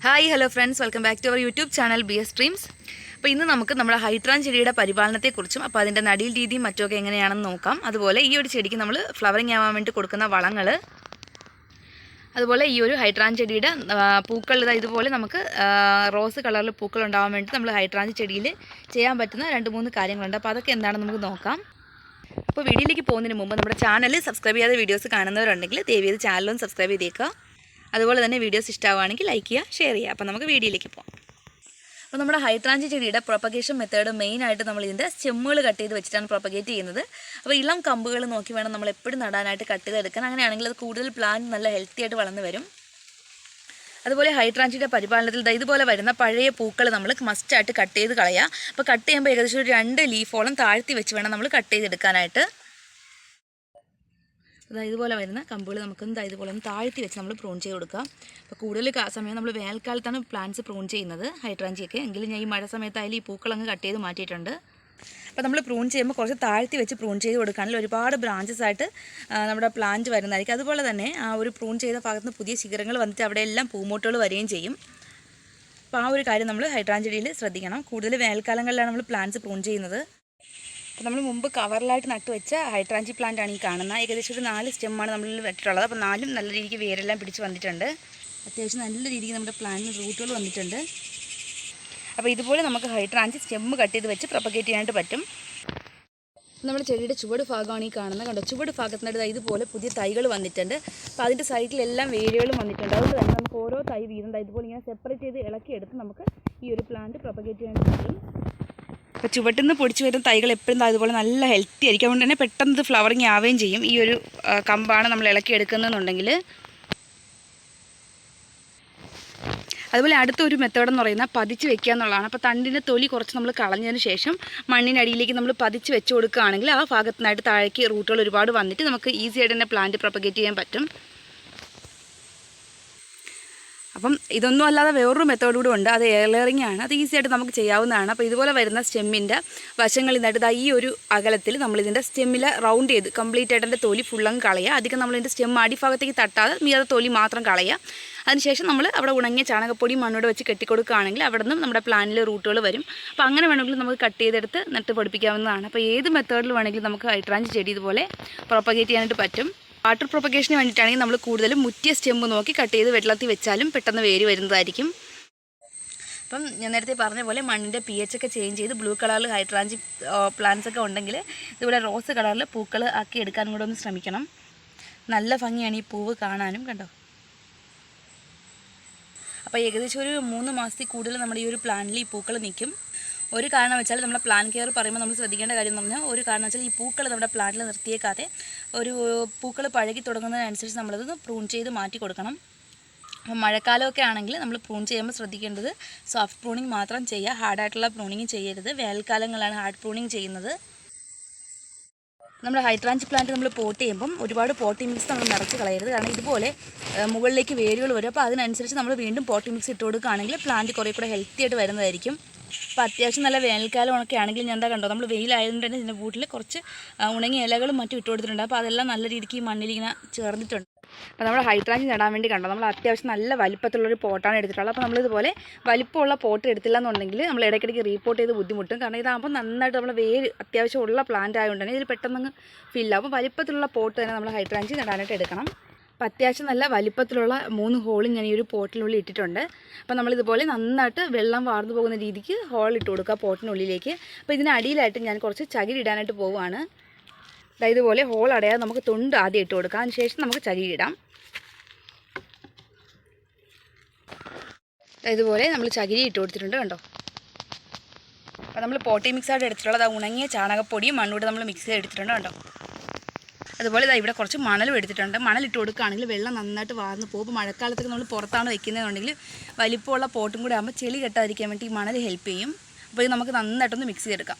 Hi hello friends, welcome back to our YouTube channel BS dreams. അപ്പോൾ ഇന്ന് നമുക്ക് നമ്മുടെ ഹൈഡ്രാഞ്ച് ചെടിയുടെ പരിപാലനത്തെക്കുറിച്ചും അപ്പോൾ അതിൻ്റെ നടീൽ രീതിയും മറ്റുമൊക്കെ എങ്ങനെയാണെന്ന് നോക്കാം. അതുപോലെ ഈ ഒരു ചെടിക്ക് നമ്മൾ ഫ്ലവറിങ് ആവാൻ വേണ്ടി കൊടുക്കുന്ന വളങ്ങൾ, അതുപോലെ ഈ ഒരു ഹൈഡ്രാഞ്ച് ചെടിയുടെ പൂക്കൾ ഇതുപോലെ നമുക്ക് റോസ് കളറിൽ പൂക്കൾ ഉണ്ടാവാൻ വേണ്ടി നമ്മൾ ഹൈഡ്രാഞ്ച് ചെടിയിൽ ചെയ്യാൻ പറ്റുന്ന 2-3 കാര്യങ്ങളുണ്ട്. അപ്പോൾ അതൊക്കെ എന്താണെന്ന് നമുക്ക് നോക്കാം. അപ്പോൾ വീഡിയോയിലേക്ക് പോകുന്നതിന് മുമ്പ് നമ്മുടെ ചാനൽ സബ്സ്ക്രൈബ് ചെയ്യാതെ വീഡിയോസ് കാണുന്നവരുണ്ടെങ്കിൽ ദയവേത് ചാനലും സബ്സ്ക്രൈബ് ചെയ്തേക്കുക. അതുപോലെ തന്നെ വീഡിയോസ് ഇഷ്ടമാവുകയാണെങ്കിൽ ലൈക്ക് ചെയ്യുക, ഷെയർ ചെയ്യുക. അപ്പോൾ നമുക്ക് വീഡിയോയിലേക്ക് പോകാം. അപ്പോൾ നമ്മുടെ ഹൈഡ്രാഞ്ച് ചെടിയുടെ പ്രൊപ്പഗേഷൻ മെത്തേഡ് മെയിനായിട്ട് നമ്മൾ ഇതിൻ്റെ സ്റ്റെമ്മുകൾ കട്ട് ചെയ്ത് വെച്ചിട്ടാണ് പ്രൊപ്പഗേറ്റ് ചെയ്യുന്നത്. അപ്പോൾ ഇളം കമ്പുകൾ നോക്കി വേണം നമ്മൾ എപ്പോഴും നടാനായിട്ട് കട്ട് ചെയ്തെടുക്കാൻ. അങ്ങനെയാണെങ്കിൽ അത് കൂടുതൽ പ്ലാന്റ് നല്ല ഹെൽത്തി ആയിട്ട് വളർന്നു വരും. അതുപോലെ ഹൈഡ്രാഞ്ചിയുടെ പരിപാലനത്തിൽ ഇതുപോലെ വരുന്ന പഴയ പൂക്കൾ നമ്മൾ മസ്റ്റായിട്ട് കട്ട് ചെയ്ത് കളയുക. അപ്പോൾ കട്ട് ചെയ്യുമ്പോൾ ഏകദേശം ഒരു 2 ലീഫോളം താഴ്ത്തി വെച്ച് വേണം നമ്മൾ കട്ട് ചെയ്തെടുക്കാനായിട്ട്. ഇതുപോലെ വരുന്ന കമ്പുകൾ നമുക്കൊന്ന് ഇതുപോലെ ഒന്ന് താഴ്ത്തി വെച്ച് നമ്മൾ പ്രൂൺ ചെയ്ത് കൊടുക്കുക. അപ്പോൾ കൂടുതൽ സമയം നമ്മൾ വേനൽക്കാലത്താണ് പ്ലാന്റ്സ് പ്രൂൺ ചെയ്യുന്നത് ഹൈഡ്രാഞ്ചിയൊക്കെ. എങ്കിലും ഞാൻ ഈ മഴ സമയത്തായാലും ഈ പൂക്കളങ്ങ് കട്ട് ചെയ്ത് മാറ്റിയിട്ടുണ്ട്. അപ്പോൾ നമ്മൾ പ്രൂൺ ചെയ്യുമ്പോൾ കുറച്ച് താഴ്ത്തി വെച്ച് പ്രൂൺ ചെയ്ത് കൊടുക്കുകയാണെങ്കിൽ ഒരുപാട് ബ്രാഞ്ചസ് ആയിട്ട് നമ്മുടെ പ്ലാന്റ് വരുന്നതായിരിക്കും. അതുപോലെ തന്നെ ആ ഒരു പ്രൂൺ ചെയ്ത ഭാഗത്ത് നിന്ന് പുതിയ ശിഖരങ്ങൾ വന്നിട്ട് അവിടെയെല്ലാം പൂമോട്ടുകൾ വരികയും ചെയ്യും. അപ്പോൾ ആ ഒരു കാര്യം നമ്മൾ ഹൈഡ്രാഞ്ച് ചെടിയിൽ ശ്രദ്ധിക്കണം. കൂടുതൽ വേനൽക്കാലങ്ങളിലാണ് നമ്മൾ പ്ലാന്റ്സ് പ്രൂൺ ചെയ്യുന്നത്. അപ്പോൾ നമ്മൾ മുമ്പ് കവറിലായിട്ട് നട്ട് വെച്ച ഹൈഡ്രാഞ്ചി പ്ലാന്റ് ആണ് ഈ കാണുന്നത്. ഏകദേശം ഒരു 4 സ്റ്റെമ്മാണ് നമ്മൾ വെച്ചിട്ടുള്ളത്. അപ്പോൾ 4ഉം നല്ല രീതിക്ക് വേരെല്ലാം പിടിച്ച് വന്നിട്ടുണ്ട്. അത്യാവശ്യം നല്ല രീതിക്ക് നമ്മുടെ പ്ലാന്റിന് റൂട്ടുകൾ വന്നിട്ടുണ്ട്. അപ്പോൾ ഇതുപോലെ നമുക്ക് ഹൈഡ്രാഞ്ചി സ്റ്റെമ്മ് കട്ട് ചെയ്ത് വെച്ച് പ്രൊപ്പഗേറ്റ് ചെയ്യാനായിട്ട് പറ്റും. നമ്മുടെ ചെടിയുടെ ചുവട് ഭാഗമാണ് ഈ കാണുന്നത്. കണ്ടോ, ചുവട് ഭാഗത്തിനടുത്ത് ഇതുപോലെ പുതിയ തൈകൾ വന്നിട്ടുണ്ട്. അപ്പോൾ അതിൻ്റെ സൈഡിലെല്ലാം വേരുകളും വന്നിട്ടുണ്ട്. അതുകൊണ്ട് തന്നെ നമുക്ക് ഓരോ തൈ വീതം ഇതുപോലെ ഇങ്ങനെ സെപ്പറേറ്റ് ചെയ്ത് ഇളക്കിയെടുത്ത് നമുക്ക് ഈ ഒരു പ്ലാന്റ് പ്രൊപ്പഗേറ്റ് ചെയ്യാനായിട്ട് പറ്റും. അപ്പോൾ ചുവട്ടിൽ നിന്ന് പൊടിച്ച് വരുന്ന തൈകൾ എപ്പോഴും അതുപോലെ നല്ല ഹെൽത്തി ആയിരിക്കും. അതുകൊണ്ട് തന്നെ പെട്ടെന്ന് ഫ്ലവറിങ് ആവുകയും ചെയ്യും. ഈ ഒരു കമ്പാണ് നമ്മൾ ഇളക്കി എടുക്കുന്നതെന്നുണ്ടെങ്കിൽ. അതുപോലെ അടുത്തൊരു മെത്തേഡ് എന്ന് പറയുന്നത് പതിച്ച് വെക്കുക എന്നുള്ളതാണ്. അപ്പോൾ തണ്ടിൻ്റെ തൊലി കുറച്ച് നമ്മൾ കളഞ്ഞതിന് ശേഷം മണ്ണിനടിയിലേക്ക് നമ്മൾ പതിച്ച് വെച്ച് കൊടുക്കുകയാണെങ്കിൽ ആ ഭാഗത്തിനായിട്ട് താഴേക്ക് റൂട്ടുകൾ ഒരുപാട് വന്നിട്ട് നമുക്ക് ഈസി ആയിട്ട് തന്നെ പ്ലാന്റ് പ്രൊപ്പഗേറ്റ് ചെയ്യാൻ പറ്റും. അപ്പം ഇതൊന്നും അല്ലാതെ വേറൊരു മെത്തേഡ് കൂടെ ഉണ്ട്. അത് എയർ ലെയറിംഗ് ആണ്. അത് ഈസി ആയിട്ട് നമുക്ക് ചെയ്യാവുന്നതാണ്. അപ്പോൾ ഇതുപോലെ വരുന്ന സ്റ്റെമ്മിൻ്റെ വശങ്ങളിൽ നിന്നായിട്ട് ഈ ഒരു അകലത്തിൽ നമ്മളിതിൻ്റെ സ്റ്റെമ്മിൽ റൗണ്ട് ചെയ്ത് കംപ്ലീറ്റ് ആയിട്ട് അതിൻ്റെ തൊലി ഫുള്ളങ്ങ് കളയുക. അധികം നമ്മളിതിൻ്റെ സ്റ്റെം അടിഭാഗത്തേക്ക് തട്ടാതെ മീതെ തൊലി മാത്രം കളയുക. അതിനുശേഷം നമ്മൾ അവിടെ ഉണങ്ങിയ ചാണകപ്പൊടി മണ്ണോട് വെച്ച് കെട്ടിക്കൊടുക്കുകയാണെങ്കിൽ അവിടെ നിന്നും നമ്മുടെ പ്ലാന്റിൽ റൂട്ടുകൾ വരും. അപ്പോൾ അങ്ങനെ വേണമെങ്കിൽ നമുക്ക് കട്ട് ചെയ്തെടുത്ത് നട്ട് പഠിപ്പിക്കാവുന്നതാണ്. അപ്പോൾ ഏത് മെത്തേഡിൽ വേണമെങ്കിലും നമുക്ക് ഹൈഡ്രാഞ്ച് ചെടി ഇതുപോലെ പ്രൊപ്പഗേറ്റ് ചെയ്യാനായിട്ട് പറ്റും. വാട്ടർ പ്രൊപ്പഗേഷന് വേണ്ടിയിട്ടാണെങ്കിൽ നമ്മൾ കൂടുതലും മുറ്റിയ സ്റ്റെമ്പ് നോക്കി കട്ട് ചെയ്ത് വെള്ളത്തിൽ വെച്ചാലും പെട്ടെന്ന് വേര് വരുന്നതായിരിക്കും. അപ്പം ഞാൻ നേരത്തെ പറഞ്ഞ പോലെ മണ്ണിൻ്റെ pH ഒക്കെ ചേഞ്ച് ചെയ്ത് ബ്ലൂ കളറിൽ ഹൈഡ്രാഞ്ചി പ്ലാന്റ്സ് ഒക്കെ ഉണ്ടെങ്കിൽ ഇതുപോലെ റോസ് കളറിൽ പൂക്കൾ ആക്കി എടുക്കാനും കൂടെ ഒന്ന് ശ്രമിക്കണം. നല്ല ഭംഗിയാണ് ഈ പൂവ് കാണാനും. കണ്ടോ, അപ്പോൾ ഏകദേശം ഒരു 3 മാസത്തിൽ കൂടുതൽ നമ്മുടെ ഈ ഒരു പ്ലാന്റിൽ ഈ പൂക്കൾ നിൽക്കും. ഒരു കാരണം വെച്ചാൽ നമ്മുടെ പ്ലാന്റ് കെയർ പറയുമ്പോൾ നമ്മൾ ശ്രദ്ധിക്കേണ്ട കാര്യം എന്ന് പറഞ്ഞാൽ ഒരു കാരണം വെച്ചാൽ ഈ പൂക്കൾ നമ്മുടെ പ്ലാന്റിൽ നിർത്തിയേക്കാതെ ഒരു പൂക്കൾ പഴകി തുടങ്ങുന്നതിനനുസരിച്ച് നമ്മളത് പ്രൂൺ ചെയ്ത് മാറ്റി കൊടുക്കണം. അപ്പോൾ മഴക്കാലമൊക്കെ ആണെങ്കിൽ നമ്മൾ പ്രൂൺ ചെയ്യുമ്പോൾ ശ്രദ്ധിക്കേണ്ടത് സോഫ്റ്റ് പ്രൂണിങ് മാത്രം ചെയ്യുക, ഹാർഡായിട്ടുള്ള പ്രൂണിങ് ചെയ്യരുത്. വേനൽക്കാലങ്ങളിലാണ് ഹാർഡ് പ്രൂണിങ് ചെയ്യുന്നത്. നമ്മുടെ ഹൈഡ്രാഞ്ച് പ്ലാന്റ് നമ്മൾ പോട്ട് ചെയ്യുമ്പം ഒരുപാട് പോട്ടി മിക്സ് നമ്മൾ നിറച്ച് കളയരുത്. കാരണം ഇതുപോലെ മുകളിലേക്ക് വേരുകൾ വരും. അപ്പോൾ അതിനനുസരിച്ച് നമ്മൾ വീണ്ടും പോട്ടി മിക്സ് ഇട്ട് കൊടുക്കുകയാണെങ്കിൽ പ്ലാന്റ് കുറേ കൂടെ ഹെൽത്തി ആയിട്ട് വരുന്നതായിരിക്കും. അപ്പോൾ അത്യാവശ്യം നല്ല വേനൽക്കാലമൊക്കെ ആണെങ്കിൽ ഞാൻ കണ്ടോ, നമ്മൾ വെയിലായതുകൊണ്ട് തന്നെ ഇതിൻ്റെ വീട്ടിൽ കുറച്ച് ഉണങ്ങിയ ഇലകളും മറ്റും ഇട്ട് കൊടുത്തിട്ടുണ്ട്. അപ്പോൾ അതെല്ലാം നല്ല രീതിക്ക് ഈ മണ്ണിലിങ്ങനെ ചേർന്നിട്ടുണ്ട്. അപ്പോൾ നമ്മൾ ഹൈഡ്രാഞ്ച് നടാൻ വേണ്ടി കണ്ടോ, നമ്മൾ അത്യാവശ്യം നല്ല വലിപ്പത്തിലുള്ളൊരു പോട്ടാണ് എടുത്തിട്ടുള്ളത്. അപ്പോൾ നമ്മളിതുപോലെ വലിപ്പമുള്ള പോട്ട് എടുത്തില്ല എന്നുണ്ടെങ്കിൽ നമ്മൾ ഇടയ്ക്കിടയ്ക്ക് റീപോർട്ട് ചെയ്ത് ബുദ്ധിമുട്ടും. കാരണം ഇതാകുമ്പോൾ നന്നായിട്ട് നമ്മൾ വേര് അത്യാവശ്യം ഉള്ള പ്ലാന്റ് ആയതുകൊണ്ട് തന്നെ ഇതിൽ പെട്ടെന്ന് ഫില്ലാവും. അപ്പോൾ വലിപ്പത്തിലുള്ള പോട്ട് തന്നെ നമ്മൾ ഹൈഡ്രാഞ്ച് നടാനായിട്ട് എടുക്കണം. അപ്പോൾ അത്യാവശ്യം നല്ല വലിപ്പത്തിലുള്ള 3 ഹോളും ഞാൻ ഈ ഒരു പോട്ടിനുള്ളിൽ ഇട്ടിട്ടുണ്ട്. അപ്പോൾ നമ്മളിതുപോലെ നന്നായിട്ട് വെള്ളം വാർന്നു പോകുന്ന രീതിക്ക് ഹോൾ ഇട്ട് കൊടുക്കുക പോട്ടിനുള്ളിലേക്ക്. അപ്പോൾ ഇതിനടിയിലായിട്ട് ഞാൻ കുറച്ച് ചകിരി ഇടാനായിട്ട് പോവുകയാണ്. ഇതുപോലെ ഹോൾ അടയാതെ നമുക്ക് തൊണ്ട് ആദ്യം ഇട്ട് കൊടുക്കാം. അതിന് ശേഷം നമുക്ക് ചകിരി ഇടാം. ഇതുപോലെ നമ്മൾ ചകിരി ഇട്ട് കൊടുത്തിട്ടുണ്ട്. കണ്ടോ, അപ്പോൾ നമ്മൾ പോട്ടി മിക്സായിട്ട് എടുത്തിട്ടുള്ളത് ഉണങ്ങിയ ചാണകപ്പൊടിയും മണ്ണൂടെ നമ്മൾ മിക്സ് ചെയ്ത് എടുത്തിട്ടുണ്ട്. കണ്ടോ, അതുപോലെ ഇവിടെ കുറച്ച് മണലും എടുത്തിട്ടുണ്ട്. മണലിട്ട് കൊടുക്കുകയാണെങ്കിൽ വെള്ളം നന്നായിട്ട് വാർന്ന് പോകും. ഇപ്പോൾ മഴക്കാലത്തൊക്കെ നമ്മൾ പുറത്താണ് വെക്കുന്നതെന്നുണ്ടെങ്കിൽ വലിപ്പമുള്ള പോട്ടും കൂടെ ആകുമ്പോൾ ചെളി കെട്ടാതിരിക്കാൻ വേണ്ടി ഈ മണൽ ഹെൽപ്പ് ചെയ്യും. അപ്പോൾ ഇത് നമുക്ക് നന്നായിട്ടൊന്ന് മിക്സ് ചെയ്തെടുക്കാം.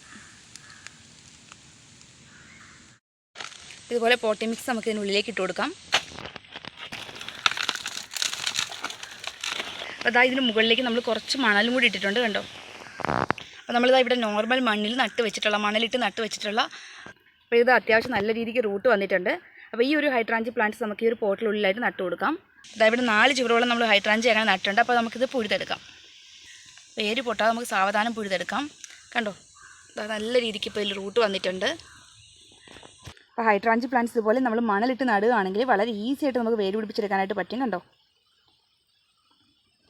ഇതുപോലെ പോട്ടി മിക്സ് നമുക്ക് ഇതിനുള്ളിലേക്ക് ഇട്ട് കൊടുക്കാം. അപ്പോൾ ഇതിന് മുകളിലേക്ക് നമ്മൾ കുറച്ച് മണലും കൂടി ഇട്ടിട്ടുണ്ട്. കണ്ടോ, അപ്പോൾ നമ്മളിതാ ഇവിടെ നോർമൽ മണ്ണിൽ നട്ട് വെച്ചിട്ടുള്ള മണലിട്ട് നട്ട് വെച്ചിട്ടുള്ള. അപ്പോൾ ഇത് അത്യാവശ്യം നല്ല രീതിക്ക് റൂട്ട് വന്നിട്ടുണ്ട്. അപ്പോൾ ഈ ഒരു ഹൈഡ്രാഞ്ചി പ്ലാന്റ്സ് നമുക്ക് ഈ ഒരു പോട്ടിനുള്ളിലായിട്ട് നട്ടു കൊടുക്കാം. അതായത് 4 ചുവടുകളും നമ്മൾ ഹൈഡ്രാഞ്ചി അങ്ങനെ നട്ടുണ്ട്. അപ്പോൾ നമുക്കിത് പുഴുതെടുക്കാം. വേര് പൊട്ടാതെ നമുക്ക് സാവധാനം പുഴുതെടുക്കാം. കണ്ടോ, നല്ല രീതിക്ക് ഇപ്പോൾ ഇതിൽ റൂട്ട് വന്നിട്ടുണ്ട്. അപ്പോൾ ഹൈഡ്രാഞ്ചി പ്ലാന്റ്സ് ഇതുപോലെ നമ്മൾ മണലിട്ട് നടുകയാണെങ്കിൽ വളരെ ഈസി ആയിട്ട് നമുക്ക് വേര് പിടിപ്പിച്ചെടുക്കാനായിട്ട് പറ്റും. കണ്ടോ,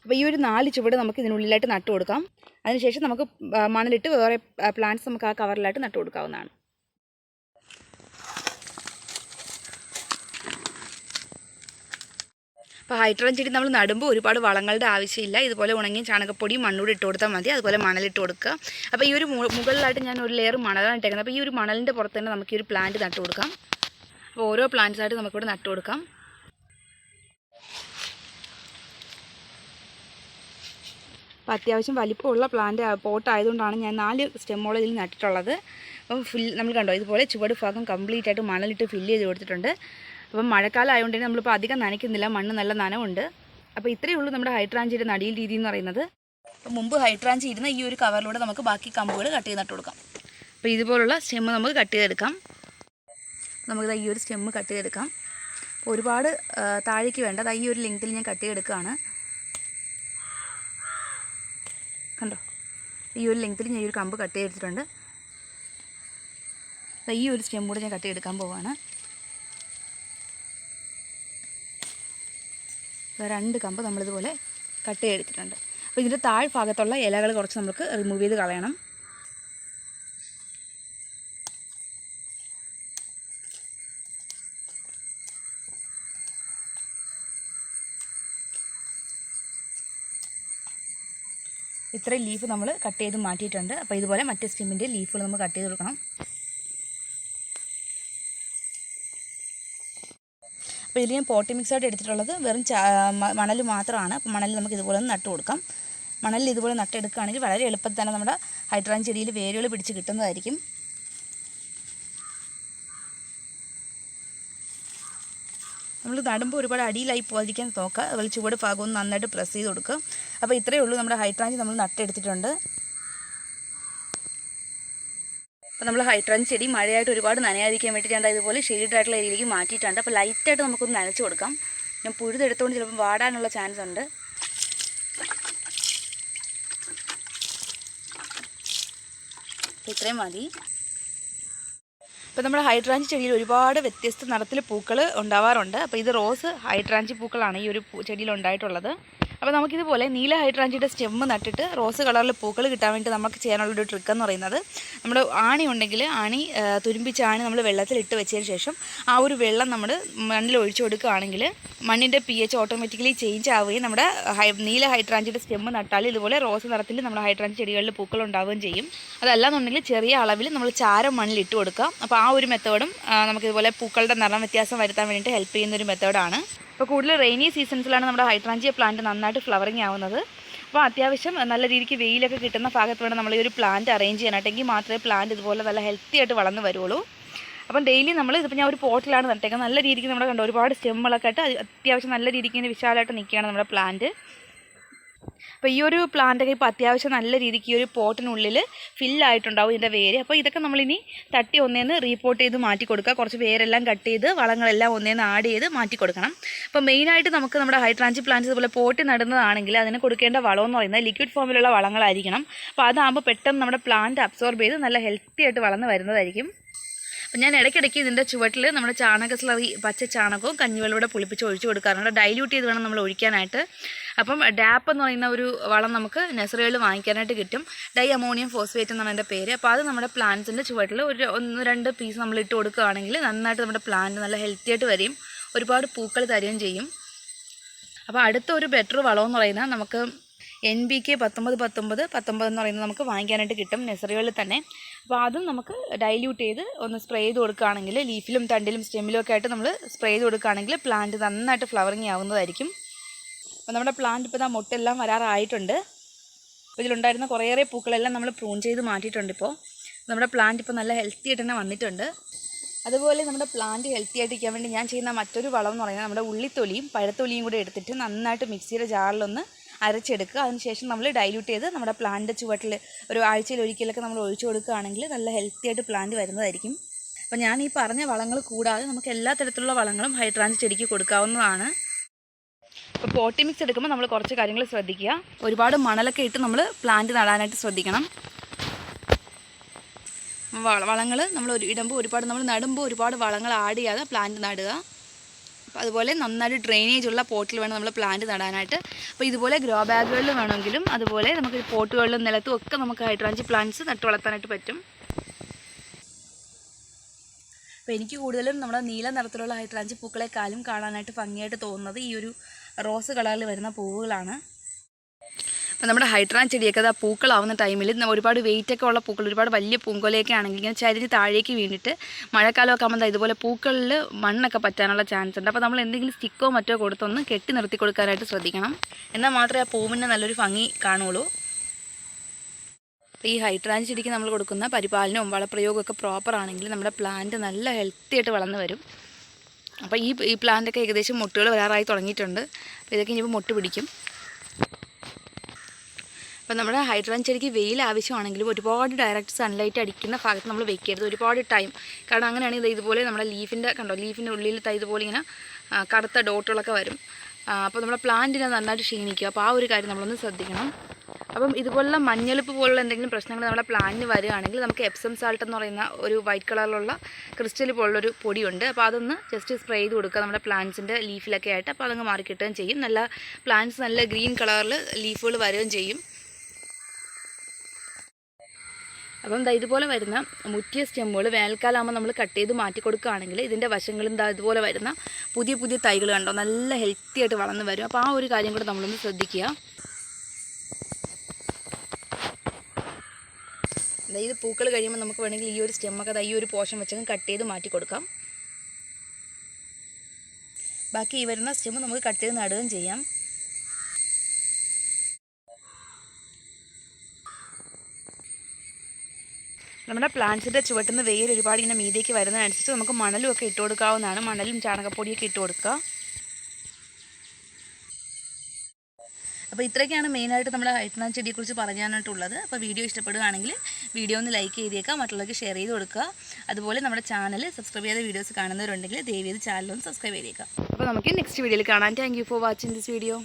അപ്പോൾ ഈ ഒരു 4 ചുവട് നമുക്ക് ഇതിനുള്ളിലായിട്ട് നട്ടു കൊടുക്കാം. അതിനുശേഷം നമുക്ക് മണലിട്ട് വേറെ പ്ലാന്റ്സ് നമുക്ക് ആ കവറിലായിട്ട് നട്ടു കൊടുക്കാവുന്നതാണ്. അപ്പോൾ ഹൈഡ്രാഞ്ചി ചെടി നമ്മൾ നടുമ്പോൾ ഒരുപാട് വളങ്ങളുടെ ആവശ്യമില്ല. ഇതുപോലെ ഉണങ്ങിയ ചാണകപ്പൊടിയും മണ്ണൂടെ ഇട്ട് കൊടുത്താൽ മതി. അതുപോലെ മണലിട്ട് കൊടുക്കുക. അപ്പോൾ ഈ ഒരു മുകളിലായിട്ട് ഞാൻ ഒരു ലെയർ മണലാണ് ഇട്ടേക്കുന്നത്. അപ്പോൾ ഈ ഒരു മണലിൻ്റെ പുറത്ത് തന്നെ നമുക്ക് ഈ ഒരു പ്ലാന്റ് നട്ടു കൊടുക്കാം. അപ്പോൾ ഓരോ പ്ലാന്റ്സായിട്ട് നമുക്കിവിടെ നട്ടു കൊടുക്കാം. അപ്പോൾ അത്യാവശ്യം വലിപ്പമുള്ള പ്ലാന്റ് പോട്ട് ആയതുകൊണ്ടാണ് ഞാൻ 4 സ്റ്റെമ്മോളം ഇതിൽ നട്ടിട്ടുള്ളത്. അപ്പം നമ്മൾ കണ്ടോ, ഇതുപോലെ ചുവട് ഭാഗം കംപ്ലീറ്റ് ആയിട്ട് മണലിട്ട് ഫില്ല് ചെയ്ത് കൊടുത്തിട്ടുണ്ട്. അപ്പം മഴക്കാലം ആയതുകൊണ്ട് തന്നെ നമ്മളിപ്പോൾ അധികം നനയ്ക്കുന്നില്ല, മണ്ണ് നല്ല നനവുണ്ട്. അപ്പോൾ ഇത്രയേ ഉള്ളൂ നമ്മുടെ ഹൈഡ്രാഞ്ചിയുടെ നടിയിൽ രീതി എന്ന് പറയുന്നത്. അപ്പോൾ മുമ്പ് ഹൈഡ്രാഞ്ചി ഇരുന്ന ഈ ഒരു കവറിലൂടെ നമുക്ക് ബാക്കി കമ്പുകൾ കട്ട് ചെയ്ത് നട്ട് കൊടുക്കാം. അപ്പോൾ ഇതുപോലുള്ള സ്റ്റെമ്മ് നമുക്ക് കട്ട് ചെയ്തെടുക്കാം. നമുക്കിത് ഈ ഒരു സ്റ്റെമ്മ് കട്ട് ചെയ്തെടുക്കാം. ഒരുപാട് താഴേക്ക് വേണ്ട, ഈ ഒരു ലെങ്ത്തിൽ ഞാൻ കട്ട് ചെയ്തെടുക്കുകയാണ്. കണ്ടോ, ഈ ഒരു ലെങ്ത്തിൽ ഞാൻ ഈ ഒരു കമ്പ് കട്ട് ചെയ്തെടുത്തിട്ടുണ്ട്. ഈ ഒരു സ്റ്റെം കൂടെ ഞാൻ കട്ട് ചെയ്തെടുക്കാൻ പോവാണ്. 2 കമ്പ് നമ്മളിതുപോലെ കട്ട് ചെയ്തെടുത്തിട്ടുണ്ട്. അപ്പോൾ ഇതിൻ്റെ താഴ്ഭാഗത്തുള്ള ഇലകൾ കുറച്ച് നമുക്ക് റിമൂവ് ചെയ്ത് കളയണം. ഇത്രയും ലീഫ് നമ്മൾ കട്ട് ചെയ്ത് മാറ്റിയിട്ടുണ്ട്. അപ്പോൾ ഇതുപോലെ മറ്റേ സ്റ്റെമ്മിൻ്റെ ലീഫുകൾ നമ്മൾ കട്ട് ചെയ്ത് കൊടുക്കണം. അപ്പോൾ ഇതിൽ ഞാൻ പോട്ടി മിക്സായിട്ട് എടുത്തിട്ടുള്ളത് വെറും മണൽ മാത്രമാണ്. അപ്പോൾ മണലിൽ നമുക്ക് ഇതുപോലെ ഒന്ന് നട്ട് കൊടുക്കാം. മണലിൽ ഇതുപോലെ നട്ടെടുക്കുകയാണെങ്കിൽ വളരെ എളുപ്പത്തിൽ തന്നെ നമ്മുടെ ഹൈഡ്രാഞ്ചി ചെടിയിൽ വേരുകൾ പിടിച്ച് കിട്ടുന്നതായിരിക്കും. നമ്മൾ നടുമ്പോൾ ഒരുപാട് അടിയിലായി പോകാതിരിക്കാൻ നോക്കുക. അതുപോലെ ചുവട് ഭാഗം നന്നായിട്ട് പ്രസ് ചെയ്ത് കൊടുക്കുക. അപ്പോൾ ഇത്രയേ ഉള്ളൂ, നമ്മുടെ ഹൈഡ്രാഞ്ചി നമ്മൾ നട്ടെടുത്തിട്ടുണ്ട്. അപ്പോൾ നമ്മൾ ഹൈഡ്രാഞ്ചി ചെടി മഴയായിട്ട് ഒരുപാട് നനയാതിരിക്കാൻ വേണ്ടിയിട്ട് ഞാൻ ഇതുപോലെ ഷെയ്ഡായിട്ടുള്ള ഏരിയയിലേക്ക് മാറ്റിയിട്ടുണ്ട്. അപ്പോൾ ലൈറ്റായിട്ട് നമുക്കൊന്ന് നനച്ച് കൊടുക്കാം. ഞാൻ പുഴുതെടുത്തുകൊണ്ട് ചിലപ്പോൾ വാടാനുള്ള ചാൻസ് ഉണ്ട്. ഇത്രയും മതി. ഇപ്പോൾ നമ്മുടെ ഹൈഡ്രാഞ്ചി ചെടിയിൽ ഒരുപാട് വ്യത്യസ്ത നിറത്തിൽ പൂക്കൾ ഉണ്ടാവാറുണ്ട്. അപ്പോൾ ഇത് റോസ് ഹൈഡ്രാഞ്ചി പൂക്കളാണ് ഈ ഒരു ചെടിയിൽ ഉണ്ടായിട്ടുള്ളത്. അപ്പോൾ നമുക്കിതുപോലെ നീല ഹൈഡ്രാഞ്ചിയുടെ സ്റ്റെമ്മ് നട്ടിട്ട് റോസ് കളറിൽ പൂക്കൾ കിട്ടാൻ വേണ്ടി നമുക്ക് ചെയ്യാനുള്ളൊരു ട്രിക്ക് എന്ന് പറയുന്നത്, നമ്മുടെ ആണി ഉണ്ടെങ്കിൽ ആണി തുരുമ്പിച്ച ആണി നമ്മൾ വെള്ളത്തിലിട്ട് വെച്ചതിന് ശേഷം ആ ഒരു വെള്ളം നമ്മൾ മണ്ണിൽ ഒഴിച്ചു കൊടുക്കുകയാണെങ്കിൽ മണ്ണിൻ്റെ pH ഓട്ടോമാറ്റിക്കലി ചേഞ്ച് ആവുകയും നമ്മുടെ നീല ഹൈഡ്രാഞ്ചിയുടെ സ്റ്റെമ്മ് നട്ടാൽ ഇതുപോലെ റോസ് നിറത്തിൽ നമ്മുടെ ഹൈഡ്രാഞ്ചി ചെടികളിൽ പൂക്കൾ ഉണ്ടാവുകയും ചെയ്യും. അതല്ലാന്നുണ്ടെങ്കിൽ ചെറിയ അളവിൽ നമ്മൾ ചാരം മണ്ണിൽ ഇട്ട് കൊടുക്കാം. അപ്പോൾ ആ ഒരു മെത്തേഡും നമുക്കിതുപോലെ പൂക്കളുടെ നിറം വ്യത്യാസം വരുത്താൻ വേണ്ടിയിട്ട് ഹെൽപ്പ് ചെയ്യുന്നൊരു മെത്തേഡാണ്. അപ്പോൾ കൂടുതൽ റെയിനി സീസൺസിലാണ് നമ്മുടെ ഹൈഡ്രാഞ്ചിയ പ്ലാന്റ് നന്നായിട്ട് ഫ്ലവറിങ് ആവുന്നത്. അപ്പോൾ അത്യാവശ്യം നല്ല രീതിക്ക് വെയിലൊക്കെ കിട്ടുന്ന ഭാഗത്ത് വേണം നമ്മൾ ഈ ഒരു പ്ലാന്റ് അറേഞ്ച് ചെയ്യാനായിട്ടെങ്കിൽ മാത്രമേ പ്ലാന്റ് ഇതുപോലെ നല്ല ഹെൽത്തി ആയിട്ട് വളർന്ന് വരുള്ളൂ. അപ്പം ഡെയിലി നമ്മൾ ഇതിപ്പോൾ ഞാൻ ഒരു പോട്ടിലാണ് നട്ടേക്കുന്നത്. നല്ല രീതിക്ക് നമ്മുടെ കണ്ടോ ഒരുപാട് സ്റ്റെമ്മുകളൊക്കെ ആയിട്ട് അത്യാവശ്യം നല്ല രീതിക്ക് ഇങ്ങനെ വിശാലമായിട്ട് നിൽക്കുകയാണ് നമ്മുടെ പ്ലാന്റ്. അപ്പോൾ ഈ ഒരു പ്ലാന്റൊക്കെ ഇപ്പോൾ അത്യാവശ്യം നല്ല രീതിക്ക് ഈ ഒരു പോട്ടിനുള്ളിൽ ഫില്ലായിട്ടുണ്ടാവും ഇതിൻ്റെ വേര്. അപ്പോൾ ഇതൊക്കെ നമ്മളിനി തട്ടി ഒന്നേന്ന് റീപോർട്ട് ചെയ്ത് മാറ്റി കൊടുക്കുക. കുറച്ച് വേരെല്ലാം കട്ട് ചെയ്ത് വളങ്ങളെല്ലാം ഒന്നേന്ന് ആഡ് ചെയ്ത് മാറ്റി കൊടുക്കണം. അപ്പോൾ മെയിനായിട്ട് നമുക്ക് നമ്മുടെ ഹൈഡ്രാഞ്ചി പ്ലാന്റ്സ് ഇതുപോലെ പോട്ടി നടുന്നതാണെങ്കിൽ അതിന് കൊടുക്കേണ്ട വളമെന്ന് പറയുന്നത് ലിക്വിഡ് ഫോമിലുള്ള വളങ്ങളായിരിക്കണം. അപ്പോൾ അതാകുമ്പോൾ പെട്ടെന്ന് നമ്മുടെ പ്ലാന്റ് അബ്സോർബ് ചെയ്ത് നല്ല ഹെൽത്തി ആയിട്ട് വളർന്ന് വരുന്നതായിരിക്കും. അപ്പം ഞാൻ ഇടയ്ക്കിടയ്ക്ക് ഇതിൻ്റെ ചുവട്ടിൽ നമ്മുടെ ചാണക സ്ലറി പച്ച ചാണകവും കഞ്ഞിവെള്ളൂടെ പുളിപ്പിച്ച് ഒഴിച്ചു കൊടുക്കാറുണ്ട്. ഡൈല്യൂട്ട് ചെയ്ത് വേണം നമ്മൾ ഒഴിക്കാനായിട്ട്. അപ്പം ഡാപ്പ് എന്ന് പറയുന്ന ഒരു വളം നമുക്ക് നഴ്സറികളിൽ വാങ്ങിക്കാനായിട്ട് കിട്ടും. ഡൈ അമോണിയം ഫോസ്ഫേറ്റ് എന്നാണ് എൻ്റെ പേര്. അപ്പോൾ അത് നമ്മുടെ പ്ലാന്റ്സിൻ്റെ ചുവട്ടിൽ ഒരു 1-2 പീസ് നമ്മൾ ഇട്ട് കൊടുക്കുകയാണെങ്കിൽ നന്നായിട്ട് നമ്മുടെ പ്ലാന്റ് നല്ല ഹെൽത്തി ആയിട്ട് വരും, ഒരുപാട് പൂക്കൾ തരുകയും ചെയ്യും. അപ്പോൾ അടുത്ത ഒരു ബെറ്റർ വളം എന്ന് പറയുന്നത് നമുക്ക് NPK 19-19-19 എന്ന് പറയുന്നത് നമുക്ക് വാങ്ങിക്കാനായിട്ട് കിട്ടും നഴ്സറികളിൽ തന്നെ. അപ്പോൾ അതും നമുക്ക് ഡൈല്യൂട്ട് ചെയ്ത് ഒന്ന് സ്പ്രേ ചെയ്ത് കൊടുക്കുകയാണെങ്കിൽ ലീഫിലും തണ്ടിലും സ്റ്റെമ്മിലും ഒക്കെ ആയിട്ട് നമ്മൾ സ്പ്രേ ചെയ്ത് കൊടുക്കുകയാണെങ്കിൽ പ്ലാന്റ് നന്നായിട്ട് ഫ്ലവറിങ് ആവുന്നതായിരിക്കും. അപ്പോൾ നമ്മുടെ പ്ലാന്റ് ഇപ്പോൾ മുട്ടെല്ലാം വരാറായിട്ടുണ്ട്. അപ്പോൾ ഇതിലുണ്ടായിരുന്ന കുറേയേറെ പൂക്കളെല്ലാം നമ്മൾ പ്രൂൺ ചെയ്ത് മാറ്റിയിട്ടുണ്ട്. ഇപ്പോൾ നമ്മുടെ പ്ലാന്റ് ഇപ്പോൾ നല്ല ഹെൽത്തി ആയിട്ട് തന്നെ വന്നിട്ടുണ്ട്. അതുപോലെ നമ്മുടെ പ്ലാന്റ് ഹെൽത്തി ആയിട്ടിരിക്കാൻ വേണ്ടി ഞാൻ ചെയ്യുന്ന മറ്റൊരു വളം എന്ന് പറയുന്നത് നമ്മുടെ ഉള്ളിത്തൊലിയും പഴത്തൊലിയും കൂടി എടുത്തിട്ട് നന്നായിട്ട് മിക്സിയുടെ ജാറിലൊന്ന് അരച്ചെടുക്കുക. അതിനുശേഷം നമ്മൾ ഡൈല്യൂട്ട് ചെയ്ത് നമ്മുടെ പ്ലാന്റ് ചുവട്ടിൽ ഒരു ആഴ്ചയിൽ ഒരിക്കലൊക്കെ നമ്മൾ ഒഴിച്ചു കൊടുക്കുകയാണെങ്കിൽ നല്ല ഹെൽത്തി ആയിട്ട് പ്ലാന്റ് വരുന്നതായിരിക്കും. അപ്പോൾ അപ്പോൾ ഞാൻ ഈ പറഞ്ഞ വളങ്ങൾ കൂടാതെ നമുക്ക് എല്ലാ തരത്തിലുള്ള വളങ്ങളും ഹൈഡ്രാഞ്ച് ചെടിക്ക് കൊടുക്കാവുന്നതാണ്. ഇപ്പോൾ പോട്ടി മിക്സ് എടുക്കുമ്പോൾ നമ്മൾ കുറച്ച് കാര്യങ്ങൾ ശ്രദ്ധിക്കുക. ഒരുപാട് മണലൊക്കെ ഇട്ട് നമ്മൾ പ്ലാന്റ് നടാനായിട്ട് ശ്രദ്ധിക്കണം. വളങ്ങൾ നമ്മൾ ഇടുമ്പോൾ നമ്മൾ നടുമ്പോൾ ഒരുപാട് വളങ്ങൾ ആഡ് ചെയ്യാതെ പ്ലാന്റ് നടുക. അപ്പോൾ അതുപോലെ നന്നായിട്ട് ഡ്രെയിനേജ് ഉള്ള പോട്ടിൽ വേണം നമ്മൾ പ്ലാന്റ് നടാനായിട്ട്. അപ്പോൾ ഇതുപോലെ ഗ്രോ ബാഗുകളിൽ വേണമെങ്കിലും അതുപോലെ നമുക്ക് പോട്ടുകളിലും നിലത്തും ഒക്കെ നമുക്ക് ഹൈഡ്രാഞ്ച് പ്ലാന്റ്സ് നട്ടു വളർത്താനായിട്ട് പറ്റും. അപ്പോൾ എനിക്ക് കൂടുതലും നമ്മുടെ നീല നിറത്തിലുള്ള ഹൈഡ്രാഞ്ച് പൂക്കളെക്കാളും കാണാനായിട്ട് ഭംഗിയായിട്ട് തോന്നുന്നത് ഈ ഒരു റോസ് കളറിൽ വരുന്ന പൂവുകളാണ്. അപ്പോൾ നമ്മുടെ ഹൈഡ്രാഞ്ച് ചെടിയൊക്കെ അത് പൂക്കളാവുന്ന ടൈമിൽ ഒരുപാട് വെയിറ്റൊക്കെ ഉള്ള പൂക്കൾ, ഒരുപാട് വലിയ പൂങ്കൊലയൊക്കെ ആണെങ്കിൽ ഇങ്ങനെ ചരിഞ്ഞ് താഴേക്ക് വീണിട്ട് മഴക്കാലമൊക്കെ ആകുമ്പോൾ ഇതുപോലെ പൂക്കളിൽ മണ്ണൊക്കെ പറ്റാനുള്ള ചാൻസ് ഉണ്ട്. അപ്പോൾ നമ്മൾ എന്തെങ്കിലും സ്റ്റിക്കോ മറ്റോ കൊടുത്തൊന്ന് കെട്ടി നിർത്തി കൊടുക്കാനായിട്ട് ശ്രദ്ധിക്കണം. എന്നാൽ മാത്രമേ ആ പൂവിന് നല്ലൊരു ഭംഗി കാണുള്ളൂ. അപ്പോൾ ഈ ഹൈഡ്രാഞ്ച് ചെടിക്ക് നമ്മൾ കൊടുക്കുന്ന പരിപാലനവും വളപ്രയോഗമൊക്കെ പ്രോപ്പർ ആണെങ്കിൽ നമ്മുടെ പ്ലാന്റ് നല്ല ഹെൽത്തി ആയിട്ട് വളർന്നു വരും. അപ്പോൾ ഈ പ്ലാന്റൊക്കെ ഏകദേശം മുട്ടുകൾ വരാറായി തുടങ്ങിയിട്ടുണ്ട്. അപ്പോൾ ഇതൊക്കെ ഇനിയിപ്പോൾ മുട്ട് പിടിക്കും. അപ്പോൾ നമ്മുടെ ഹൈഡ്രാഞ്ച് ചെടിക്ക് വെയിൽ ആവശ്യമാണെങ്കിലും ഒരുപാട് ഡയറക്റ്റ് സൺലൈറ്റ് അടിക്കുന്ന ഭാഗത്ത് നമ്മൾ വെക്കരുത് ഒരുപാട് ടൈം. കാരണം അങ്ങനെയാണെങ്കിൽ ഇതുപോലെ നമ്മുടെ ലീഫിൻ്റെ ഉള്ളിൽ ഇതുപോലെ ഇങ്ങനെ കറുത്ത ഡോട്ടുകളൊക്കെ വരും. അപ്പോൾ നമ്മുടെ പ്ലാന്റിനെ നന്നായിട്ട് ക്ഷീണിക്കുക. അപ്പോൾ ആ ഒരു കാര്യം നമ്മളൊന്ന് ശ്രദ്ധിക്കണം. അപ്പം ഇതുപോലുള്ള മഞ്ഞളിപ്പ് പോലുള്ള എന്തെങ്കിലും പ്രശ്നങ്ങൾ നമ്മുടെ പ്ലാന്റിന് വരികയാണെങ്കിൽ നമുക്ക് എപ്സം സാൾട്ട് എന്ന് പറയുന്ന ഒരു വൈറ്റ് കളറിലുള്ള ക്രിസ്റ്റൽ പോലുള്ളൊരു പൊടിയുണ്ട്. അപ്പോൾ അതൊന്ന് ജസ്റ്റ് സ്പ്രേ ചെയ്ത് കൊടുക്കുക നമ്മുടെ പ്ലാന്റ്സിൻ്റെ ലീഫിലൊക്കെ ആയിട്ട്. അപ്പോൾ അതങ്ങ് മാറിക്കിട്ടുകയും ചെയ്യും. നല്ല പ്ലാന്റ്സ് നല്ല ഗ്രീൻ കളറിൽ ലീഫുകൾ വരികയും ചെയ്യും. അപ്പം ഇതുപോലെ വരുന്ന മുറ്റിയ സ്റ്റെമ്മുകൾ വേനൽക്കാലമാകുമ്പോൾ നമ്മൾ കട്ട് ചെയ്ത് മാറ്റി കൊടുക്കുകയാണെങ്കിൽ ഇതിൻ്റെ വശങ്ങളും ഇതുപോലെ വരുന്ന പുതിയ തൈകൾ കണ്ടോ നല്ല ഹെൽത്തി ആയിട്ട് വളർന്ന് വരും. അപ്പോൾ ആ ഒരു കാര്യം കൂടെ നമ്മളൊന്ന് ശ്രദ്ധിക്കുക. ഇത് പൂക്കൾ കഴിയുമ്പോൾ നമുക്ക് വേണമെങ്കിൽ ഈ ഒരു സ്റ്റെമ്മൊക്കെ ഈ ഒരു പോർഷൻ വെച്ചങ്ങ് കട്ട് ചെയ്ത് മാറ്റി കൊടുക്കാം. ബാക്കി ഈ വരുന്ന സ്റ്റെമ്മ് നമുക്ക് കട്ട് ചെയ്ത് നടുകയും ചെയ്യാം. നമ്മുടെ പ്ലാന്റ്സിൻ്റെ ചുവട്ടിൽ നിന്ന് വെയിൽ ഒരുപാട് ഇങ്ങനെ മീതേക്ക് വരുന്നതനുസരിച്ച് നമുക്ക് മണലും ഒക്കെ ഇട്ട് കൊടുക്കാവുന്നതാണ്. മണലും ചാണകപ്പൊടിയൊക്കെ ഇട്ട് കൊടുക്കുക. അപ്പോൾ ഇത്രയൊക്കെയാണ് മെയിനായിട്ട് നമ്മുടെ ഹൈഡ്രാഞ്ച് ചെടിയെക്കുറിച്ച് പറയാനായിട്ടുള്ളത്. അപ്പോൾ വീഡിയോ ഇഷ്ടപ്പെടുകയാണെങ്കിൽ വീഡിയോ ഒന്ന് ലൈക്ക് ചെയ്തേക്കാം, മറ്റുള്ളവർക്ക് ഷെയർ ചെയ്ത് കൊടുക്കുക. അതുപോലെ നമ്മുടെ ചാനൽ സബ്സ്ക്രൈബ് ചെയ്ത വീഡിയോസ് കാണുന്നവരുണ്ടെങ്കിൽ ദയവേത് ചാനലൊന്ന് സബ്സ്ക്രൈബ് ചെയ്തേക്കാം. അപ്പോൾ നമുക്ക് നെക്സ്റ്റ് വീഡിയോയിൽ കാണാം. Thank you for watching this video.